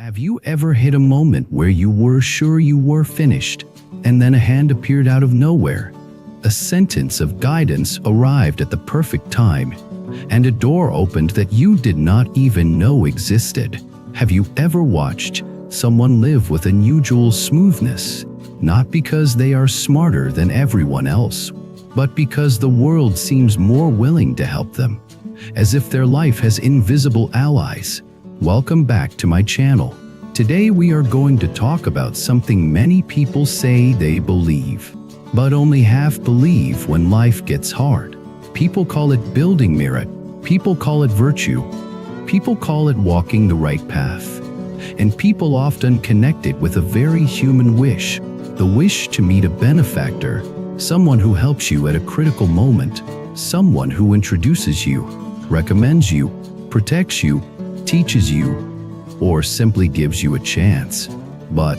Have you ever hit a moment where you were sure you were finished, and then a hand appeared out of nowhere? A sentence of guidance arrived at the perfect time, and a door opened that you did not even know existed. Have you ever watched someone live with unusual smoothness, not because they are smarter than everyone else, but because the world seems more willing to help them, as if their life has invisible allies? Welcome back to my channel. Today we are going to talk about something many people say they believe, but only half believe when life gets hard. People call it building merit, people call it virtue, people call it walking the right path, and people often connect it with a very human wish, the wish to meet a benefactor, someone who helps you at a critical moment, someone who introduces you, recommends you, protects you, teaches you, or simply gives you a chance. But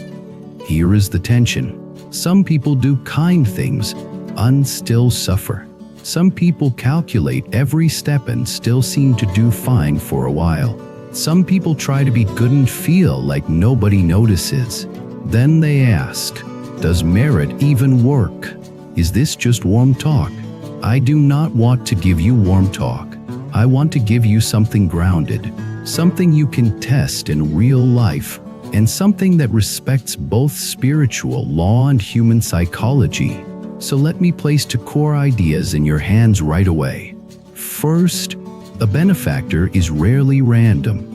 here is the tension. Some people do kind things and still suffer. Some people calculate every step and still seem to do fine for a while. Some people try to be good and feel like nobody notices. Then they ask, does merit even work? Is this just warm talk? I do not want to give you warm talk. I want to give you something grounded, something you can test in real life, and something that respects both spiritual law and human psychology. So let me place two core ideas in your hands right away. First, a benefactor is rarely random.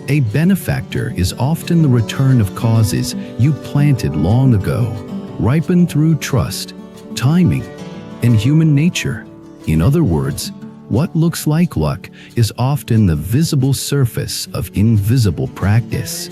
A benefactor is often the return of causes you planted long ago, ripened through trust, timing, and human nature. In other words, what looks like luck is often the visible surface of invisible practice.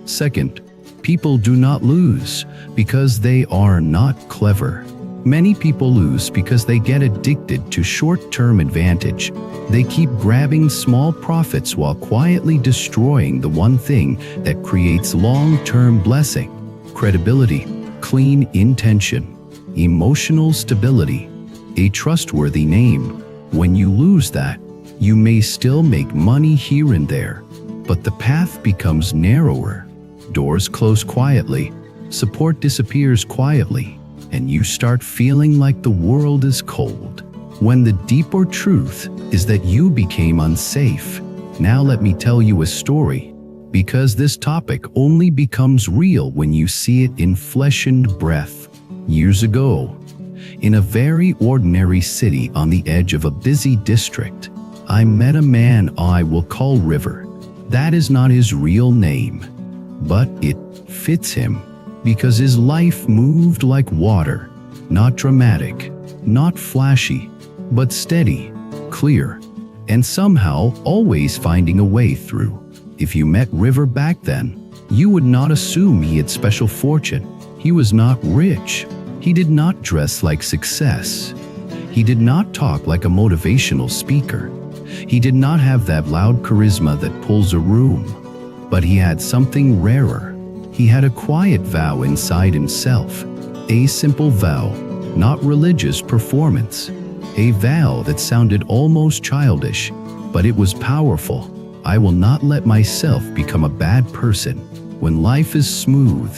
Second, people do not lose because they are not clever. Many people lose because they get addicted to short-term advantage. They keep grabbing small profits while quietly destroying the one thing that creates long-term blessing: credibility, clean intention, emotional stability, a trustworthy name. When you lose that, you may still make money here and there, but the path becomes narrower. Doors close quietly, support disappears quietly, and you start feeling like the world is cold, when the deeper truth is that you became unsafe. Now let me tell you a story, because this topic only becomes real when you see it in flesh and breath. Years ago, in a very ordinary city on the edge of a busy district, I met a man I will call River. That is not his real name, but it fits him because his life moved like water, not dramatic, not flashy, but steady, clear, and somehow always finding a way through. If you met River back then, you would not assume he had special fortune. He was not rich. He did not dress like success. He did not talk like a motivational speaker. He did not have that loud charisma that pulls a room. But he had something rarer. He had a quiet vow inside himself. A simple vow, not religious performance. A vow that sounded almost childish, but it was powerful. I will not let myself become a bad person. When life is smooth,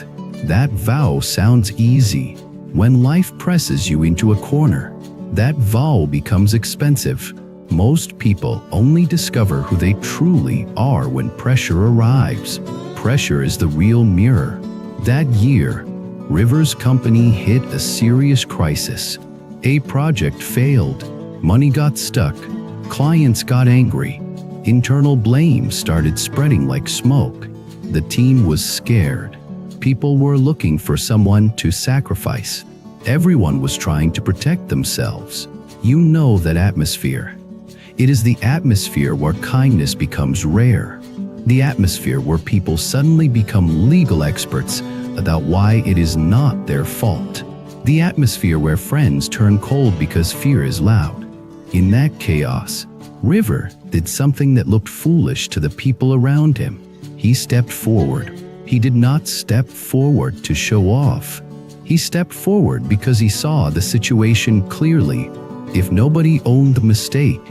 that vow sounds easy. When life presses you into a corner, that vow becomes expensive. Most people only discover who they truly are when pressure arrives. Pressure is the real mirror. That year, River's company hit a serious crisis. A project failed, money got stuck, clients got angry, internal blame started spreading like smoke. The team was scared. People were looking for someone to sacrifice. Everyone was trying to protect themselves. You know that atmosphere. It is the atmosphere where kindness becomes rare. The atmosphere where people suddenly become legal experts about why it is not their fault. The atmosphere where friends turn cold because fear is loud. In that chaos, River did something that looked foolish to the people around him. He stepped forward. He did not step forward to show off. He stepped forward because he saw the situation clearly. If nobody owned the mistake,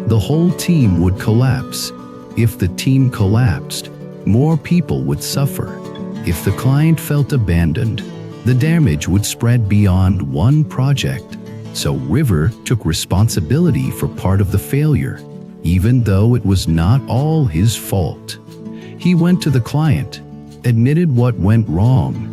the whole team would collapse. If the team collapsed, more people would suffer. If the client felt abandoned, the damage would spread beyond one project. So River took responsibility for part of the failure, even though it was not all his fault. He went to the client, admitted what went wrong,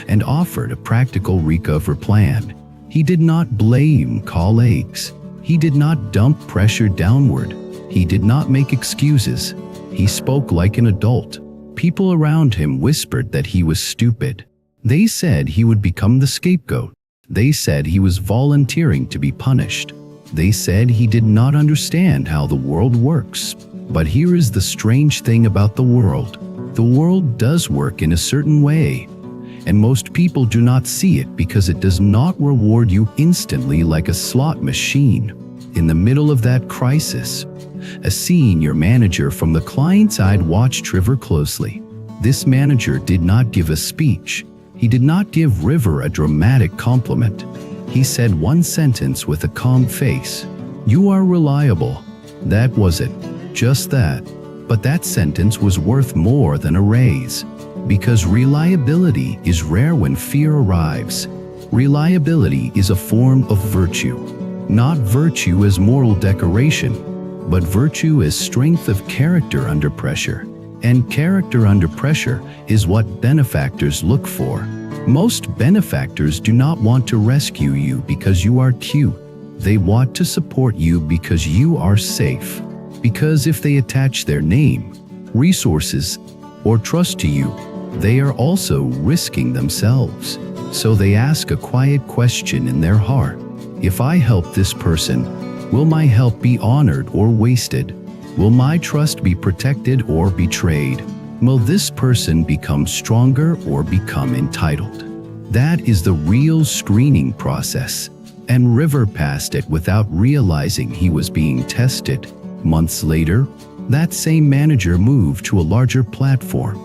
and offered a practical recovery plan. He did not blame colleagues. He did not dump pressure downward. He did not make excuses. He spoke like an adult. People around him whispered that he was stupid. They said he would become the scapegoat. They said he was volunteering to be punished. They said he did not understand how the world works. But here is the strange thing about the world. The world does work in a certain way, and most people do not see it because it does not reward you instantly like a slot machine. In the middle of that crisis, a senior manager from the client side watched River closely. This manager did not give a speech. He did not give River a dramatic compliment. He said one sentence with a calm face. "You are reliable." That was it. Just that. But that sentence was worth more than a raise. Because reliability is rare when fear arrives. Reliability is a form of virtue. Not virtue as moral decoration, but virtue as strength of character under pressure. And character under pressure is what benefactors look for. Most benefactors do not want to rescue you because you are cute. They want to support you because you are safe. Because if they attach their name, resources, or trust to you, they are also risking themselves. So they ask a quiet question in their heart. If I help this person, will my help be honored or wasted? Will my trust be protected or betrayed? Will this person become stronger or become entitled? That is the real screening process. And River passed it without realizing he was being tested. Months later, that same manager moved to a larger platform,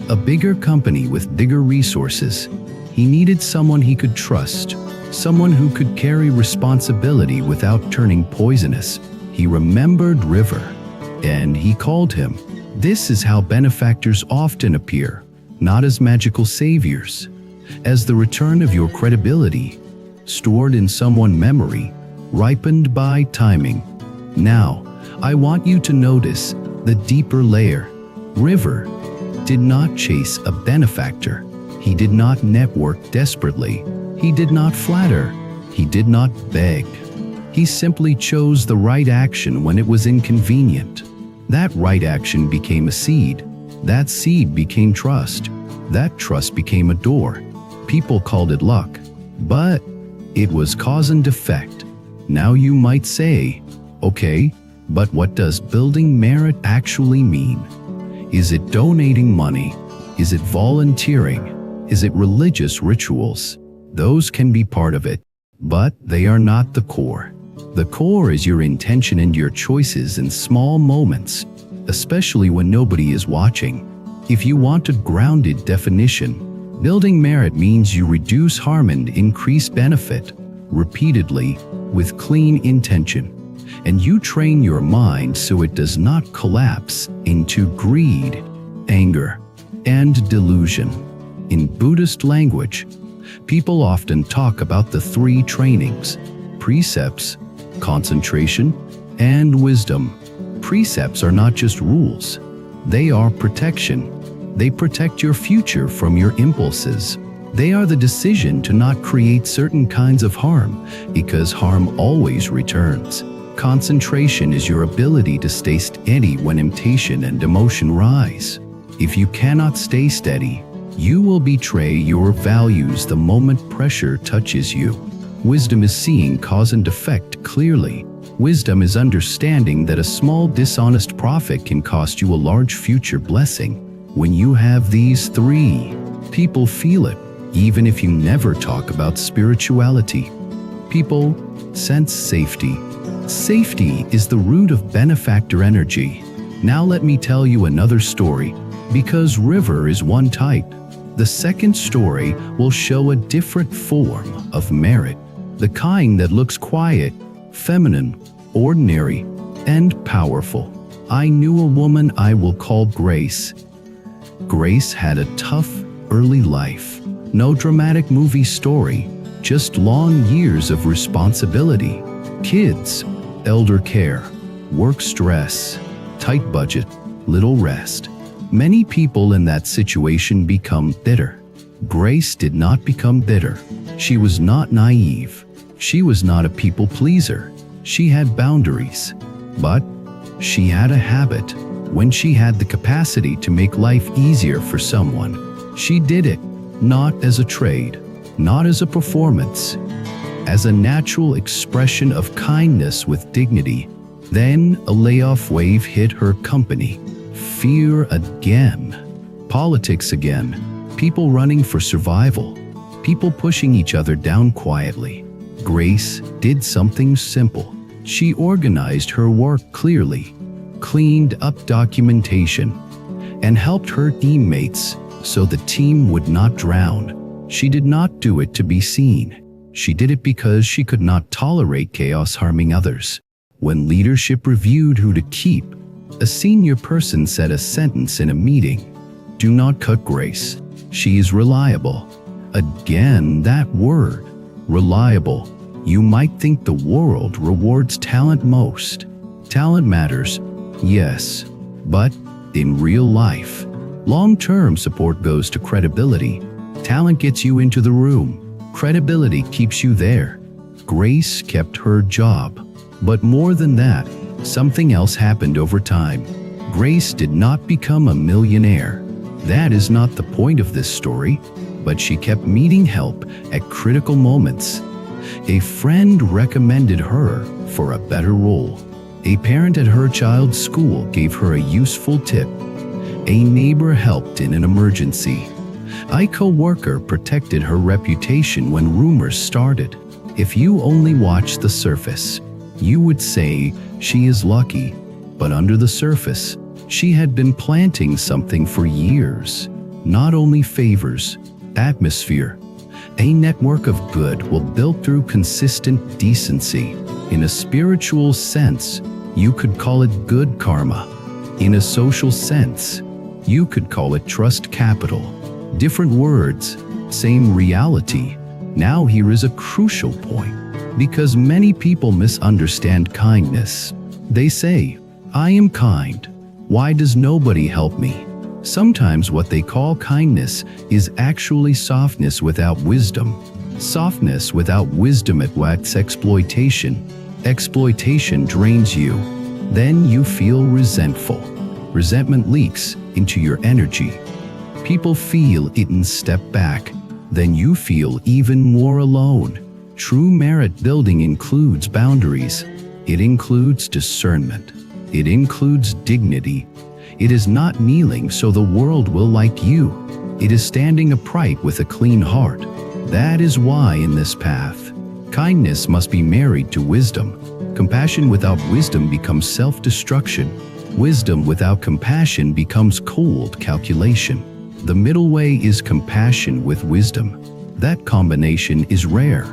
a bigger company with bigger resources. He needed someone he could trust, someone who could carry responsibility without turning poisonous. He remembered River, and he called him. This is how benefactors often appear, not as magical saviors, as the return of your credibility, stored in someone's memory, ripened by timing. Now, I want you to notice the deeper layer. River did not chase a benefactor. He did not network desperately. He did not flatter. He did not beg. He simply chose the right action when it was inconvenient. That right action became a seed. That seed became trust. That trust became a door. People called it luck, but it was cause and effect. Now you might say, okay, but what does building merit actually mean? Is it donating money? Is it volunteering? Is it religious rituals? Those can be part of it, but they are not the core. The core is your intention and your choices in small moments, especially when nobody is watching. If you want a grounded definition, building merit means you reduce harm and increase benefit repeatedly with clean intention. And you train your mind so it does not collapse into greed, anger, and delusion. In Buddhist language, people often talk about the three trainings: precepts, concentration, and wisdom. Precepts are not just rules. They are protection. They protect your future from your impulses. They are the decision to not create certain kinds of harm, because harm always returns. Concentration is your ability to stay steady when temptation and emotion rise. If you cannot stay steady, you will betray your values the moment pressure touches you. Wisdom is seeing cause and effect clearly. Wisdom is understanding that a small dishonest profit can cost you a large future blessing. When you have these three, people feel it, even if you never talk about spirituality. People sense safety. Safety is the root of benefactor energy. Now let me tell you another story, because River is one type. The second story will show a different form of merit, the kind that looks quiet, feminine, ordinary, and powerful. I knew a woman I will call Grace. Grace had a tough, early life. No dramatic movie story, just long years of responsibility. Kids, elder care, work stress, tight budget, little rest. Many people in that situation become bitter. Grace did not become bitter. She was not naive. She was not a people pleaser. She had boundaries. But she had a habit. When she had the capacity to make life easier for someone, she did it, not as a trade, not as a performance, as a natural expression of kindness with dignity. Then a layoff wave hit her company. Fear again. Politics again. People running for survival. People pushing each other down quietly. Grace did something simple. She organized her work clearly, cleaned up documentation, and helped her teammates so the team would not drown. She did not do it to be seen. She did it because she could not tolerate chaos harming others. When leadership reviewed who to keep, a senior person said a sentence in a meeting: "Do not cut Grace. She is reliable." Again, that word, reliable. You might think the world rewards talent most. Talent matters, yes, but in real life, long-term support goes to credibility. Talent gets you into the room. Credibility keeps you there. Grace kept her job. But more than that, something else happened over time. Grace did not become a millionaire. That is not the point of this story, but she kept needing help at critical moments. A friend recommended her for a better role. A parent at her child's school gave her a useful tip. A neighbor helped in an emergency. A co-worker protected her reputation when rumors started. If you only watch the surface, you would say she is lucky, but under the surface, she had been planting something for years. Not only favors, atmosphere. A network of goodwill built through consistent decency. In a spiritual sense, you could call it good karma. In a social sense, you could call it trust capital. Different words, same reality. Now here is a crucial point, because many people misunderstand kindness. They say, "I am kind. Why does nobody help me?" Sometimes what they call kindness is actually softness without wisdom. Softness without wisdom attracts exploitation. Exploitation drains you. Then you feel resentful. Resentment leaks into your energy. People feel it and step back. Then you feel even more alone. True merit building includes boundaries. It includes discernment. It includes dignity. It is not kneeling so the world will like you. It is standing upright with a clean heart. That is why in this path, kindness must be married to wisdom. Compassion without wisdom becomes self-destruction. Wisdom without compassion becomes cold calculation. The middle way is compassion with wisdom. That combination is rare.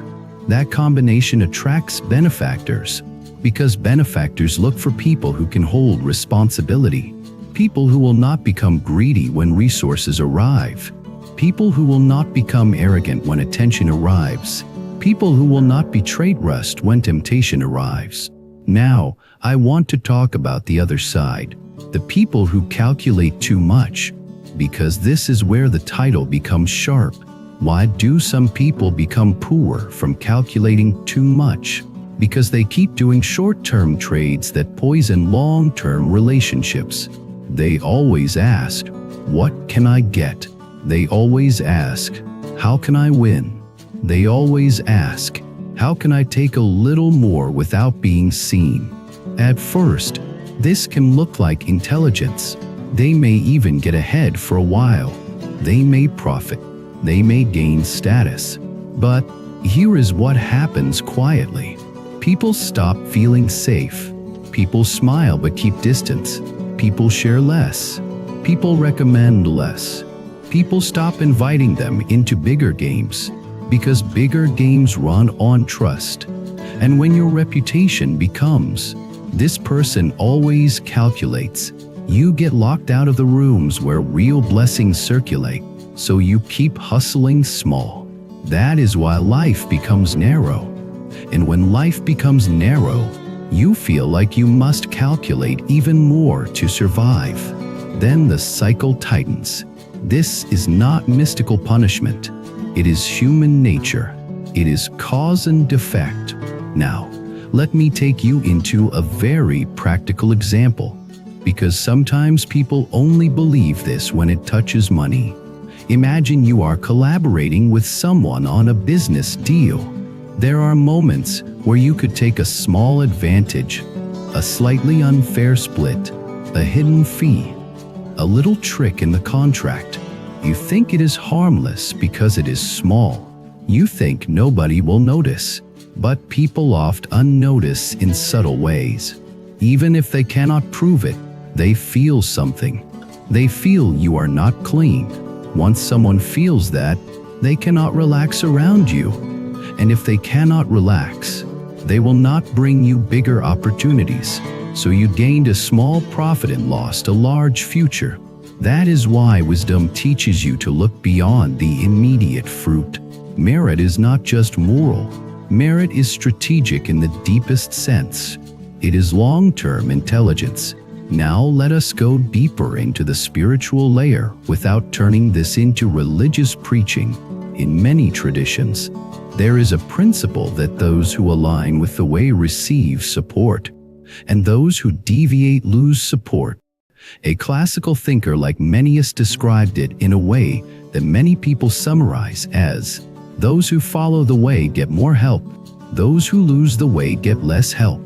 That combination attracts benefactors, because benefactors look for people who can hold responsibility. People who will not become greedy when resources arrive. People who will not become arrogant when attention arrives. People who will not betray trust when temptation arrives. Now, I want to talk about the other side. The people who calculate too much. Because this is where the title becomes sharp. Why do some people become poor from calculating too much? Because they keep doing short-term trades that poison long-term relationships. They always ask, "What can I get?" They always ask, "How can I win?" They always ask, "How can I take a little more without being seen?" At first, this can look like intelligence. They may even get ahead for a while. They may profit. They may gain status. But here is what happens quietly. People stop feeling safe. People smile but keep distance. People share less. People recommend less. People stop inviting them into bigger games, because bigger games run on trust. And when your reputation becomes, "This person always calculates," You get locked out of the rooms where real blessings circulate, so you keep hustling small. That is why life becomes narrow. And when life becomes narrow, you feel like you must calculate even more to survive. Then the cycle tightens. This is not mystical punishment. It is human nature. It is cause and effect. Now, let me take you into a very practical example, because sometimes people only believe this when it touches money. Imagine you are collaborating with someone on a business deal. There are moments where you could take a small advantage, a slightly unfair split, a hidden fee, a little trick in the contract. You think it is harmless because it is small. You think nobody will notice, but people often notice in subtle ways. Even if they cannot prove it, they feel something. They feel you are not clean. Once someone feels that, they cannot relax around you. And if they cannot relax, they will not bring you bigger opportunities. So you gained a small profit and lost a large future. That is why wisdom teaches you to look beyond the immediate fruit. Merit is not just moral. Merit is strategic in the deepest sense. It is long-term intelligence. Now let us go deeper into the spiritual layer without turning this into religious preaching. In many traditions, there is a principle that those who align with the way receive support, and those who deviate lose support. A classical thinker like Menaeus described it in a way that many people summarize as, those who follow the way get more help, those who lose the way get less help.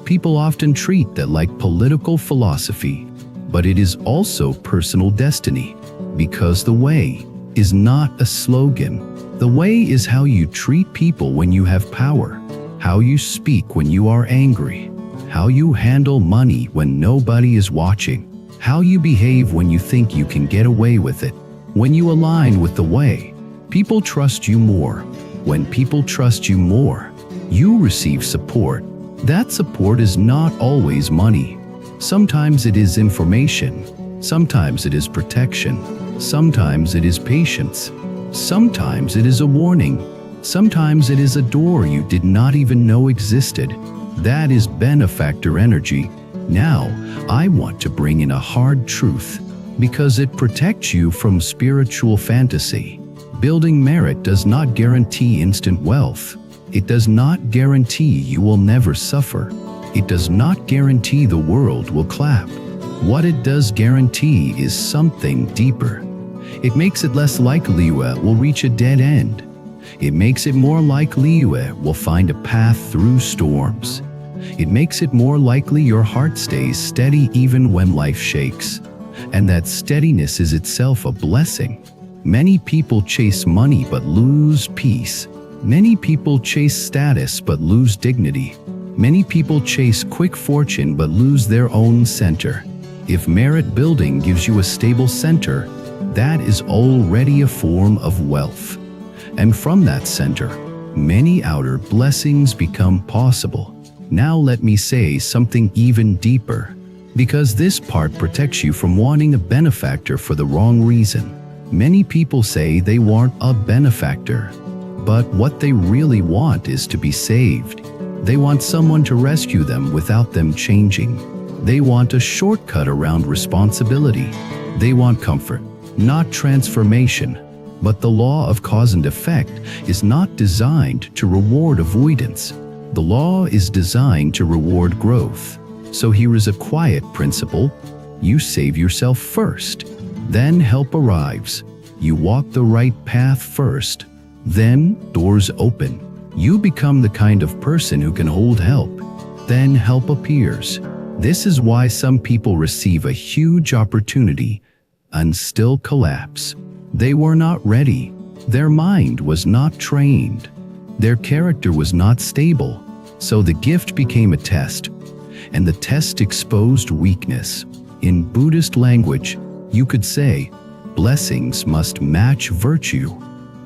People often treat that like political philosophy, but it is also personal destiny, because the way is not a slogan. The way is how you treat people when you have power, how you speak when you are angry, how you handle money when nobody is watching, how you behave when you think you can get away with it. When you align with the way, people trust you more. When people trust you more, you receive support. That support is not always money. Sometimes it is information. Sometimes it is protection. Sometimes it is patience. Sometimes it is a warning. Sometimes it is a door you did not even know existed. That is benefactor energy. Now, I want to bring in a hard truth, because it protects you from spiritual fantasy. Building merit does not guarantee instant wealth. It does not guarantee you will never suffer. It does not guarantee the world will clap. What it does guarantee is something deeper. It makes it less likely you will reach a dead end. It makes it more likely you will find a path through storms. It makes it more likely your heart stays steady even when life shakes. And that steadiness is itself a blessing. Many people chase money but lose peace. Many people chase status but lose dignity. Many people chase quick fortune but lose their own center. If merit building gives you a stable center, that is already a form of wealth. And from that center, many outer blessings become possible. Now let me say something even deeper, because this part protects you from wanting a benefactor for the wrong reason. Many people say they want a benefactor, but what they really want is to be saved. They want someone to rescue them without them changing. They want a shortcut around responsibility. They want comfort, not transformation. But the law of cause and effect is not designed to reward avoidance. The law is designed to reward growth. So here is a quiet principle. You save yourself first, then help arrives. You walk the right path first, then doors open. You become the kind of person who can hold help, then help appears. This is why some people receive a huge opportunity and still collapse. They were not ready. Their mind was not trained. Their character was not stable. So the gift became a test, and the test exposed weakness. In Buddhist language, you could say, blessings must match virtue.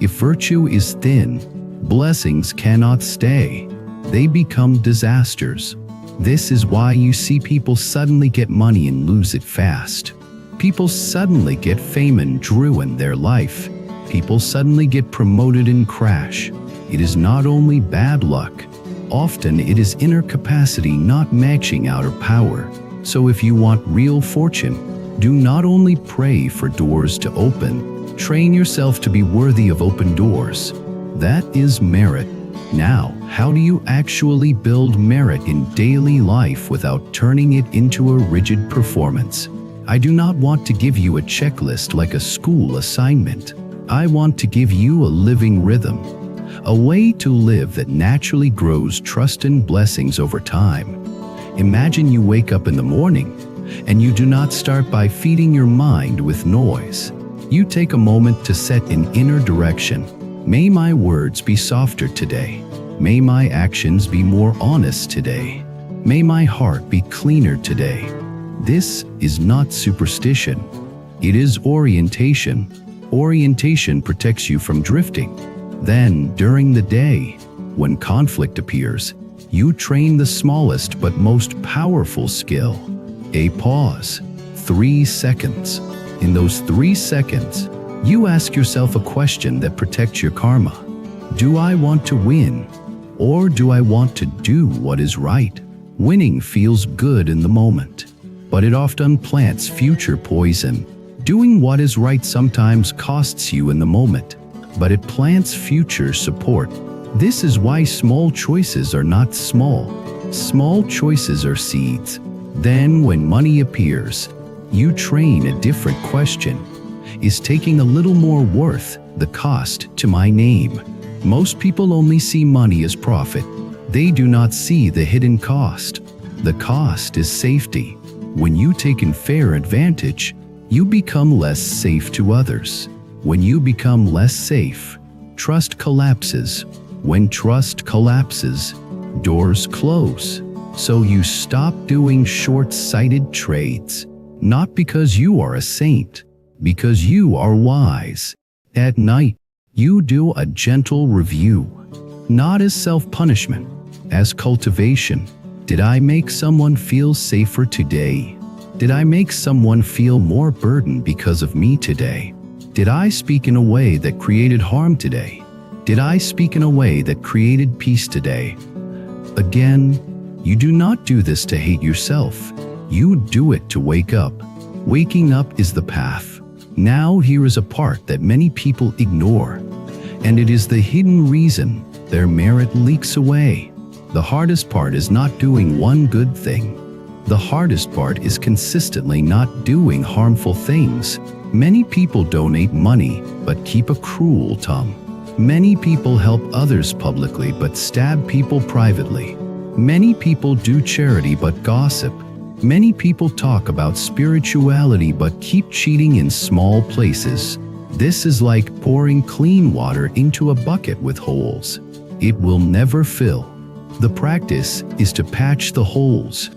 If virtue is thin, blessings cannot stay. They become disasters. This is why you see people suddenly get money and lose it fast. People suddenly get fame and ruin their life. People suddenly get promoted and crash. It is not only bad luck. Often it is inner capacity not matching outer power. So if you want real fortune, do not only pray for doors to open, train yourself to be worthy of open doors. That is merit. Now, how do you actually build merit in daily life without turning it into a rigid performance? I do not want to give you a checklist like a school assignment. I want to give you a living rhythm, a way to live that naturally grows trust and blessings over time. Imagine you wake up in the morning and you do not start by feeding your mind with noise. You take a moment to set an inner direction. May my words be softer today. May my actions be more honest today. May my heart be cleaner today. This is not superstition. It is orientation. Orientation protects you from drifting. Then, during the day, when conflict appears, you train the smallest but most powerful skill. A pause. 3 seconds. In those 3 seconds, you ask yourself a question that protects your karma. Do I want to win? Or do I want to do what is right? Winning feels good in the moment, but it often plants future poison. Doing what is right sometimes costs you in the moment, but it plants future support. This is why small choices are not small. Small choices are seeds. Then when money appears, you train a different question. Is taking a little more worth the cost to my name? Most people only see money as profit. They do not see the hidden cost. The cost is safety. When you take unfair advantage, you become less safe to others. When you become less safe, trust collapses. When trust collapses, doors close. So you stop doing short-sighted trades, not because you are a saint, because you are wise. At night, you do a gentle review, not as self-punishment, as cultivation. Did I make someone feel safer today? Did I make someone feel more burdened because of me today? Did I speak in a way that created harm today? Did I speak in a way that created peace today? Again, you do not do this to hate yourself. You do it to wake up. Waking up is the path. Now here is a part that many people ignore, and it is the hidden reason their merit leaks away. The hardest part is not doing one good thing. The hardest part is consistently not doing harmful things. Many people donate money but keep a cruel tongue. Many people help others publicly but stab people privately. Many people do charity but gossip. Many people talk about spirituality but keep cheating in small places. This is like pouring clean water into a bucket with holes. It will never fill. The practice is to patch the holes.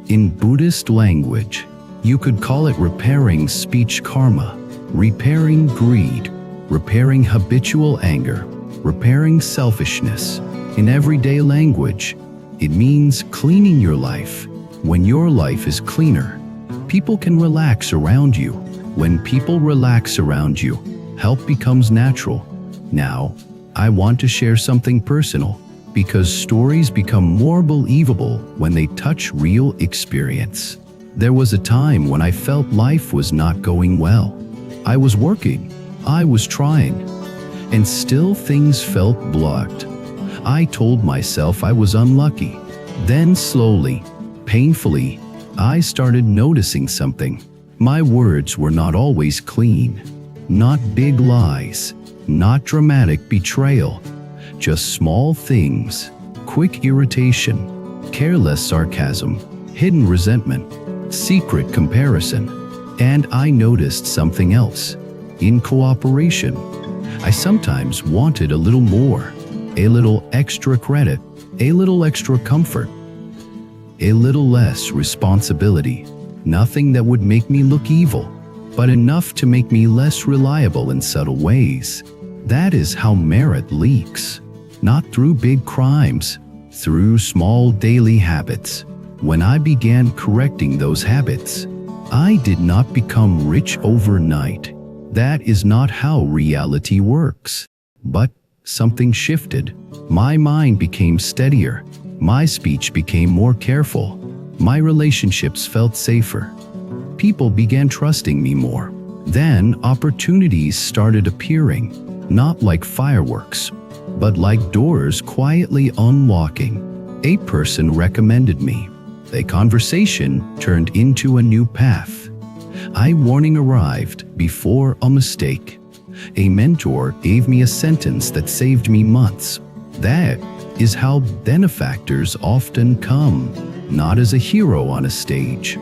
In Buddhist language, you could call it repairing speech karma, repairing greed, repairing habitual anger, repairing selfishness. In everyday language, it means cleaning your life. When your life is cleaner, people can relax around you. When people relax around you, help becomes natural. Now, I want to share something personal, because stories become more believable when they touch real experience. There was a time when I felt life was not going well. I was working, I was trying, and still things felt blocked. I told myself I was unlucky. Then slowly, painfully, I started noticing something. My words were not always clean. Not big lies, not dramatic betrayal, just small things, quick irritation, careless sarcasm, hidden resentment, secret comparison. And I noticed something else. In cooperation, I sometimes wanted a little more, a little extra credit, a little extra comfort, a little less responsibility. Nothing that would make me look evil, but enough to make me less reliable in subtle ways. That is how merit leaks. Not through big crimes, through small daily habits. When I began correcting those habits, I did not become rich overnight. That is not how reality works. But something shifted. My mind became steadier. My speech became more careful. My relationships felt safer. People began trusting me more. Then opportunities started appearing, not like fireworks, but like doors quietly unlocking. A person recommended me. A conversation turned into a new path. A warning arrived before a mistake. A mentor gave me a sentence that saved me months. That is how benefactors often come, not as a hero on a stage,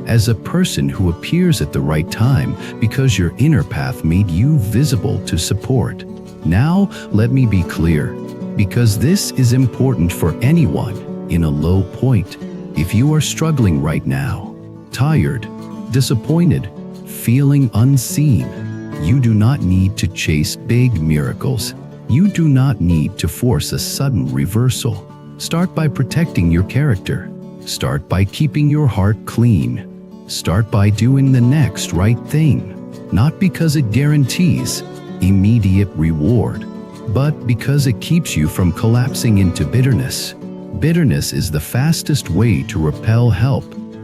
as a person who appears at the right time because your inner path made you visible to support. Now, let me be clear, because this is important for anyone in a low point. If you are struggling right now, tired, disappointed, feeling unseen, you do not need to chase big miracles. You do not need to force a sudden reversal. Start by protecting your character. Start by keeping your heart clean. Start by doing the next right thing, not because it guarantees immediate reward, but because it keeps you from collapsing into bitterness. Bitterness is the fastest way to repel help.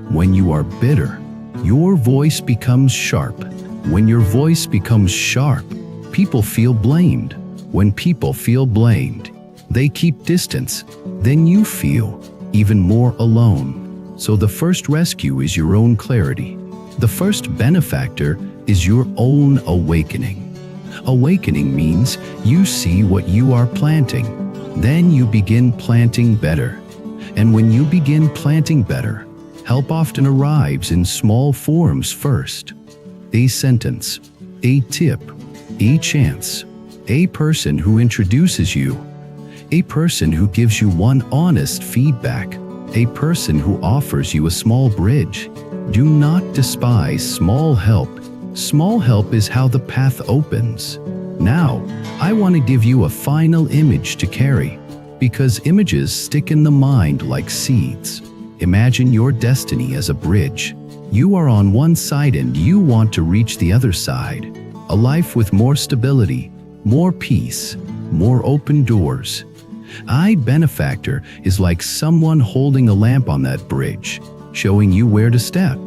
When you are bitter, your voice becomes sharp. When your voice becomes sharp, people feel blamed. When people feel blamed, they keep distance. Then you feel even more alone. So the first rescue is your own clarity. The first benefactor is your own awakening. Awakening means you see what you are planting. Then you begin planting better. And when you begin planting better, help often arrives in small forms first. A sentence, a tip, a chance, a person who introduces you, a person who gives you one honest feedback, a person who offers you a small bridge. Do not despise small help. Small help is how the path opens. Now, I want to give you a final image to carry, because images stick in the mind like seeds. Imagine your destiny as a bridge. You are on one side and you want to reach the other side. A life with more stability, more peace, more open doors. A benefactor is like someone holding a lamp on that bridge, showing you where to step.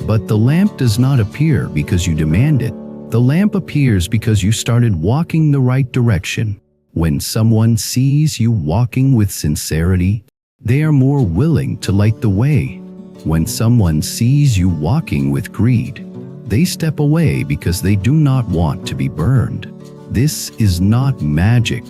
But the lamp does not appear because you demand it. The lamp appears because you started walking the right direction. When someone sees you walking with sincerity, they are more willing to light the way. When someone sees you walking with greed, they step away because they do not want to be burned. This is not magic.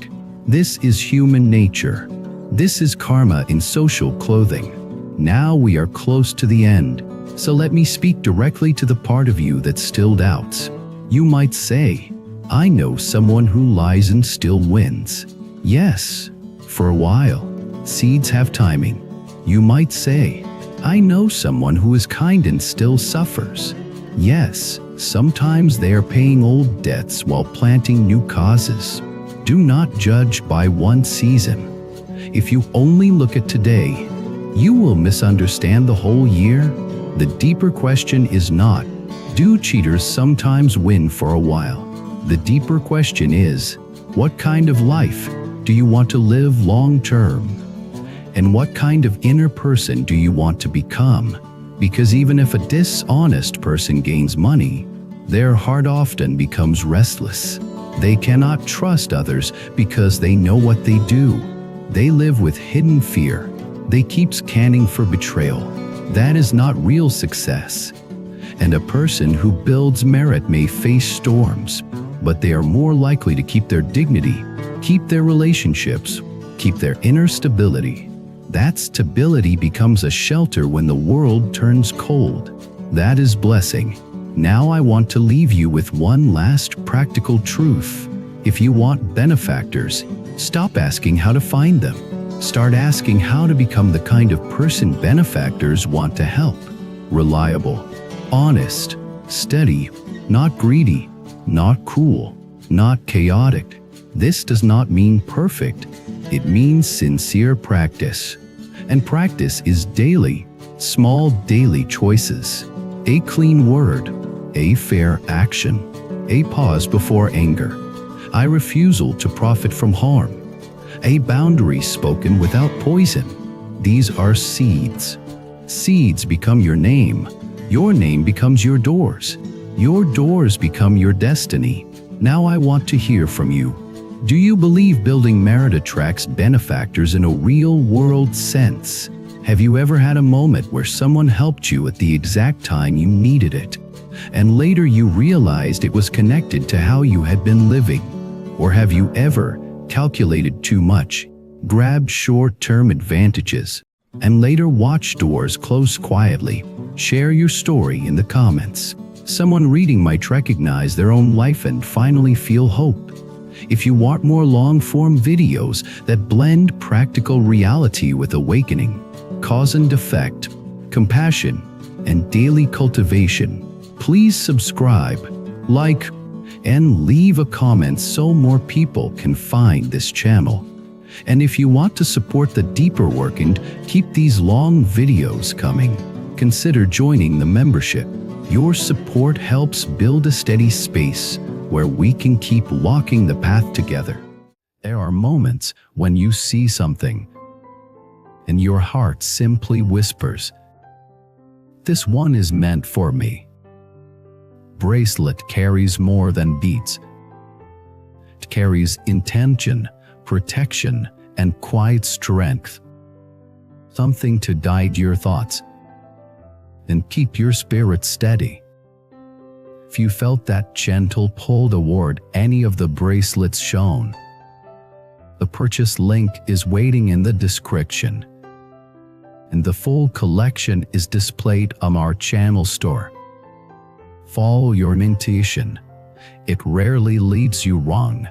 This is human nature. This is karma in social clothing. Now we are close to the end, so let me speak directly to the part of you that still doubts. You might say, I know someone who lies and still wins. Yes, for a while. Seeds have timing. You might say, I know someone who is kind and still suffers. Yes, sometimes they are paying old debts while planting new causes. Do not judge by one season. If you only look at today, you will misunderstand the whole year. The deeper question is not, do cheaters sometimes win for a while? The deeper question is, what kind of life do you want to live long term? And what kind of inner person do you want to become? Because even if a dishonest person gains money, their heart often becomes restless. They cannot trust others because they know what they do. They live with hidden fear. They keep scanning for betrayal. That is not real success. And a person who builds merit may face storms, but they are more likely to keep their dignity, keep their relationships, keep their inner stability. That stability becomes a shelter when the world turns cold. That is blessing. Now I want to leave you with one last practical truth. If you want benefactors, stop asking how to find them. Start asking how to become the kind of person benefactors want to help. Reliable, honest, steady, not greedy, not cruel, not chaotic. This does not mean perfect. It means sincere practice. And practice is daily, Small daily choices. A clean word. A fair action. A pause before anger. A refusal to profit from harm. A boundary spoken without poison. These are seeds. Seeds become your name. Your name becomes your doors. Your doors become your destiny. Now I want to hear from you. Do you believe building merit attracts benefactors in a real-world sense? Have you ever had a moment where someone helped you at the exact time you needed it, and later you realized it was connected to how you had been living? Or have you ever calculated too much, grabbed short-term advantages, and later watched doors close quietly? Share your story in the comments. Someone reading might recognize their own life and finally feel hope. If you want more long-form videos that blend practical reality with awakening, cause and effect, compassion, and daily cultivation, please subscribe, like, and leave a comment so more people can find this channel. And if you want to support the deeper work and keep these long videos coming, consider joining the membership. Your support helps build a steady space where we can keep walking the path together. There are moments when you see something and your heart simply whispers, "This one is meant for me." Bracelet carries more than beads. It carries intention, protection, and quiet strength. Something to guide your thoughts and keep your spirit steady. If you felt that gentle pull toward any of the bracelets shown, the purchase link is waiting in the description, and the full collection is displayed on our channel store. Follow your intuition. It rarely leads you wrong.